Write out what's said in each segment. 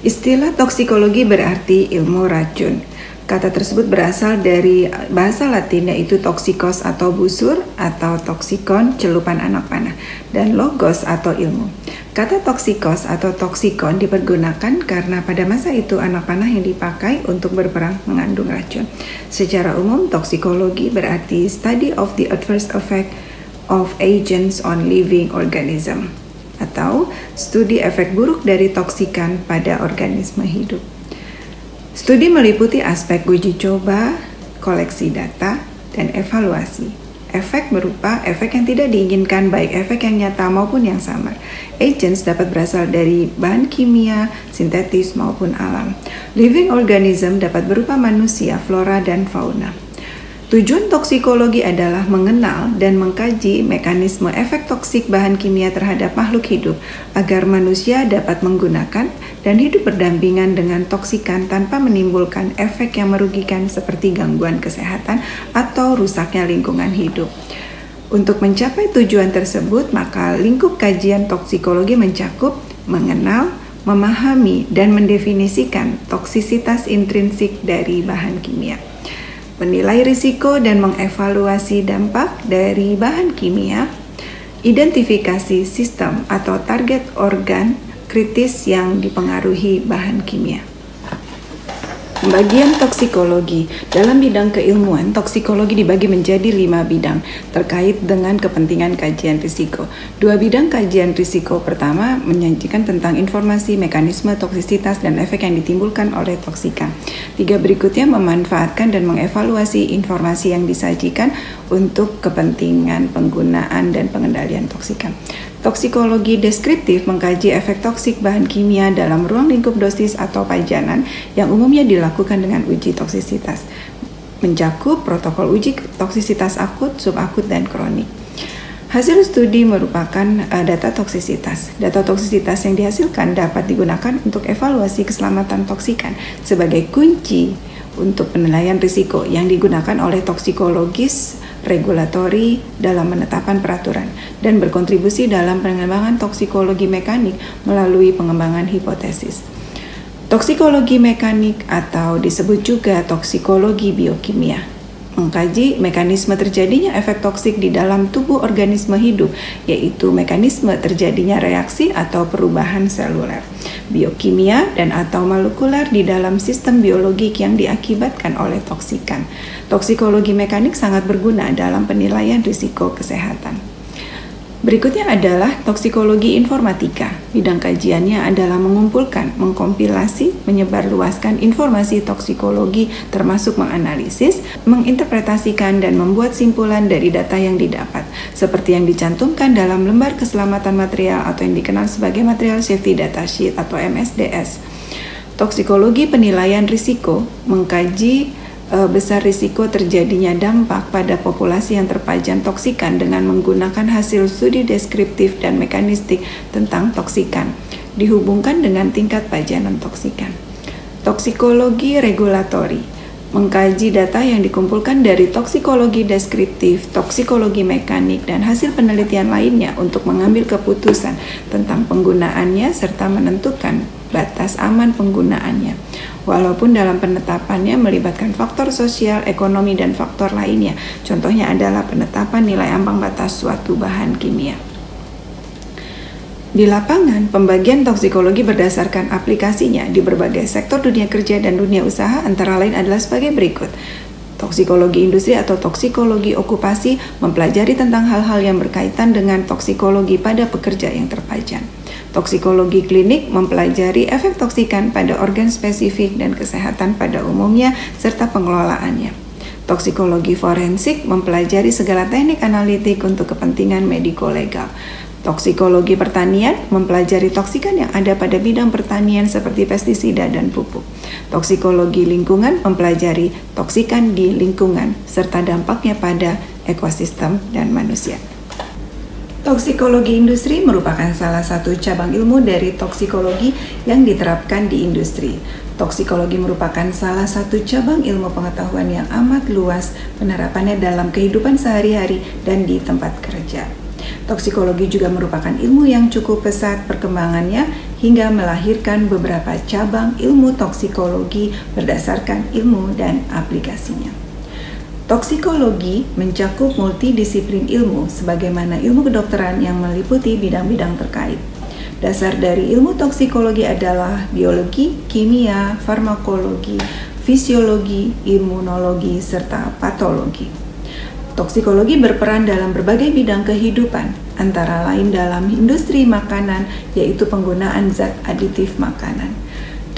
Istilah toksikologi berarti ilmu racun. Kata tersebut berasal dari bahasa Latin yaitu toxikos atau busur atau toksikon celupan anak panah dan logos atau ilmu. Kata toksikos atau toksikon dipergunakan karena pada masa itu anak panah yang dipakai untuk berperang mengandung racun. Secara umum toksikologi berarti study of the adverse effect of agents on living organism atau studi efek buruk dari toksikan pada organisme hidup. Studi meliputi aspek uji coba, koleksi data, dan evaluasi. Efek berupa efek yang tidak diinginkan, baik efek yang nyata maupun yang samar. Agents dapat berasal dari bahan kimia, sintetis maupun alam. Living organism dapat berupa manusia, flora, dan fauna. Tujuan toksikologi adalah mengenal dan mengkaji mekanisme efek toksik bahan kimia terhadap makhluk hidup agar manusia dapat menggunakan dan hidup berdampingan dengan toksikan tanpa menimbulkan efek yang merugikan seperti gangguan kesehatan atau rusaknya lingkungan hidup. Untuk mencapai tujuan tersebut, maka lingkup kajian toksikologi mencakup mengenal, memahami, dan mendefinisikan toksisitas intrinsik dari bahan kimia, menilai risiko dan mengevaluasi dampak dari bahan kimia, identifikasi sistem atau target organ kritis yang dipengaruhi bahan kimia. Pembagian toksikologi. Dalam bidang keilmuan, toksikologi dibagi menjadi 5 bidang terkait dengan kepentingan kajian risiko. 2 bidang kajian risiko pertama menyajikan tentang informasi, mekanisme, toksisitas, dan efek yang ditimbulkan oleh toksikan. 3 berikutnya memanfaatkan dan mengevaluasi informasi yang disajikan untuk kepentingan penggunaan dan pengendalian toksikan. Toksikologi deskriptif mengkaji efek toksik bahan kimia dalam ruang lingkup dosis atau pajanan yang umumnya dilakukan dengan uji toksisitas. Mencakup protokol uji toksisitas akut, subakut, dan kronik. Hasil studi merupakan data toksisitas. Data toksisitas yang dihasilkan dapat digunakan untuk evaluasi keselamatan toksikan sebagai kunci untuk penilaian risiko yang digunakan oleh toksikologis regulatori dalam penetapan peraturan dan berkontribusi dalam pengembangan toksikologi mekanik melalui pengembangan hipotesis. Toksikologi mekanik atau disebut juga toksikologi biokimia mengkaji mekanisme terjadinya efek toksik di dalam tubuh organisme hidup, yaitu mekanisme terjadinya reaksi atau perubahan seluler, biokimia dan atau molekuler di dalam sistem biologik yang diakibatkan oleh toksikan. Toksikologi mekanik sangat berguna dalam penilaian risiko kesehatan. Berikutnya adalah toksikologi informatika. Bidang kajiannya adalah mengumpulkan, mengkompilasi, menyebarluaskan informasi toksikologi termasuk menganalisis, menginterpretasikan, dan membuat simpulan dari data yang didapat, seperti yang dicantumkan dalam lembar keselamatan material atau yang dikenal sebagai Material Safety Data Sheet atau MSDS. Toksikologi penilaian risiko mengkaji besar risiko terjadinya dampak pada populasi yang terpajan toksikan dengan menggunakan hasil studi deskriptif dan mekanistik tentang toksikan, dihubungkan dengan tingkat pajanan toksikan. Toksikologi regulatori mengkaji data yang dikumpulkan dari toksikologi deskriptif, toksikologi mekanik, dan hasil penelitian lainnya untuk mengambil keputusan tentang penggunaannya serta menentukan batas aman penggunaannya. Walaupun dalam penetapannya melibatkan faktor sosial, ekonomi, dan faktor lainnya. Contohnya adalah penetapan nilai ambang batas suatu bahan kimia. Di lapangan, pembagian toksikologi berdasarkan aplikasinya di berbagai sektor dunia kerja dan dunia usaha antara lain adalah sebagai berikut. Toksikologi industri atau toksikologi okupasi mempelajari tentang hal-hal yang berkaitan dengan toksikologi pada pekerja yang terpajan. Toksikologi klinik mempelajari efek toksikan pada organ spesifik dan kesehatan pada umumnya serta pengelolaannya. Toksikologi forensik mempelajari segala teknik analitik untuk kepentingan mediko-legal. Toksikologi pertanian mempelajari toksikan yang ada pada bidang pertanian seperti pestisida dan pupuk. Toksikologi lingkungan mempelajari toksikan di lingkungan serta dampaknya pada ekosistem dan manusia. Toksikologi industri merupakan salah satu cabang ilmu dari toksikologi yang diterapkan di industri. Toksikologi merupakan salah satu cabang ilmu pengetahuan yang amat luas penerapannya dalam kehidupan sehari-hari dan di tempat kerja. Toksikologi juga merupakan ilmu yang cukup pesat perkembangannya hingga melahirkan beberapa cabang ilmu toksikologi berdasarkan ilmu dan aplikasinya. Toksikologi mencakup multidisiplin ilmu sebagaimana ilmu kedokteran yang meliputi bidang-bidang terkait. Dasar dari ilmu toksikologi adalah biologi, kimia, farmakologi, fisiologi, imunologi, serta patologi. Toksikologi berperan dalam berbagai bidang kehidupan, antara lain dalam industri makanan, yaitu penggunaan zat aditif makanan.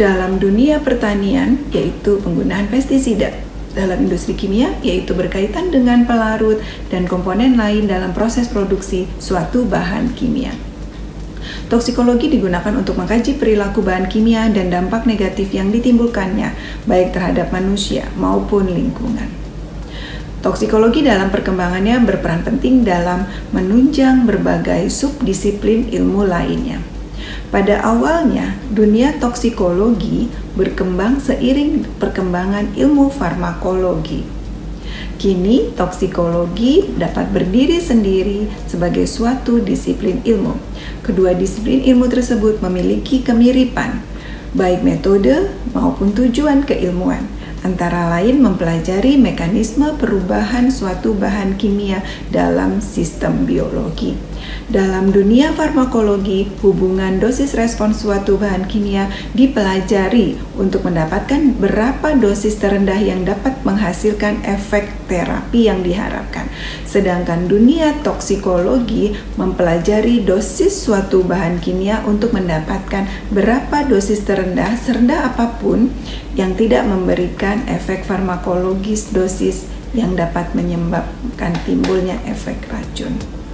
Dalam dunia pertanian, yaitu penggunaan pestisida. Dalam industri kimia, yaitu berkaitan dengan pelarut dan komponen lain dalam proses produksi suatu bahan kimia. Toksikologi digunakan untuk mengkaji perilaku bahan kimia dan dampak negatif yang ditimbulkannya, baik terhadap manusia maupun lingkungan. Toksikologi dalam perkembangannya berperan penting dalam menunjang berbagai subdisiplin ilmu lainnya. Pada awalnya, dunia toksikologi berkembang seiring perkembangan ilmu farmakologi. Kini, toksikologi dapat berdiri sendiri sebagai suatu disiplin ilmu. Kedua disiplin ilmu tersebut memiliki kemiripan, baik metode maupun tujuan keilmuan, antara lain mempelajari mekanisme perubahan suatu bahan kimia dalam sistem biologi. Dalam dunia farmakologi, hubungan dosis respons suatu bahan kimia dipelajari untuk mendapatkan berapa dosis terendah yang dapat menghasilkan efek terapi yang diharapkan. Sedangkan dunia toksikologi mempelajari dosis suatu bahan kimia untuk mendapatkan berapa dosis terendah, serendah apapun yang tidak memberikan efek farmakologis dosis yang dapat menyebabkan timbulnya efek racun.